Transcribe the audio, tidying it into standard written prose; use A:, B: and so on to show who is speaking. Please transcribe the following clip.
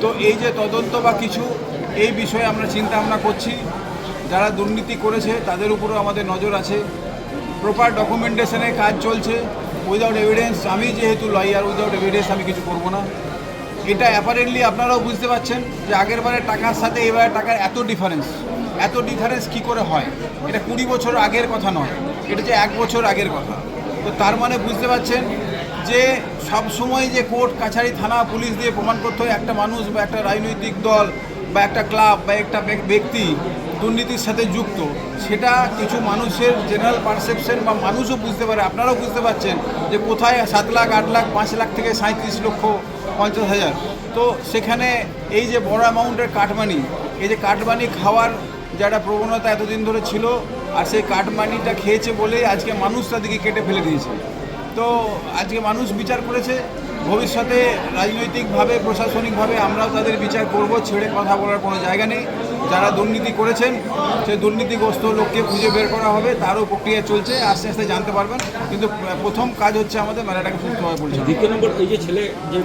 A: তো এই যে তদন্ত বা কিছু এই বিষয়ে আমরা চিন্তা ভাবনা করছি। যারা দুর্নীতি করেছে তাদের উপরও আমাদের নজর আছে। প্রপার ডকুমেন্টেশনে কাজ চলছে। উইদাউট এভিডেন্স, আমি যেহেতু লয়ার, উইদাউট এভিডেন্স আমি কিছু করব না। এটা অ্যাপারেন্টলি আপনারাও বুঝতে পারছেন যে আগের বারের টাকার সাথে এবারের টাকার এত ডিফারেন্স কী করে হয়। এটা 20 বছর আগের কথা নয়, এটা যে 1 বছর আগের কথা। তো তার মানে বুঝতে পারছেন যে সব সময় যে কোর্ট কাছারি থানা পুলিশ দিয়ে প্রমাণ করতে হয় একটা মানুষ বা একটা রাজনৈতিক দল বা একটা ক্লাব বা একটা ব্যক্তি দুর্নীতির সাথে যুক্ত, সেটা কিছু মানুষের জেনারেল পারসেপশন বা মানুষও বুঝতে পারে, আপনারাও বুঝতে পারছেন যে কোথায় 7 লাখ 8 লাখ 5 লাখ থেকে 37,50,000। তো সেখানে এই যে বড় অ্যামাউন্টের কাটমানি, এই যে কাটমানি খাওয়ার যারা প্রবণতা এতদিন ধরে ছিল, আর সেই কাটমানিটা খেয়েছে বলেই আজকে মানুষ তাদেরকে কেটে ফেলে দিয়েছে। তো আজকে মানুষ বিচার করেছে। ভবিষ্যতে রাজনৈতিকভাবে প্রশাসনিকভাবে আমরাও তাদের বিচার করব, ছেড়ে কথা বলার কোনো জায়গা নেই। যারা দুর্নীতি করেছেন সেই দুর্নীতিগ্রস্ত লোককে খুঁজে বের করা হবে, তারও প্রক্রিয়া চলছে, আস্তে আস্তে জানতে পারবেন। কিন্তু প্রথম কাজ হচ্ছে আমাদের মেলাটাকে সুস্থভাবে পরিচালনা।
B: দ্বিতীয় নম্বর, এই যে ছেলে যে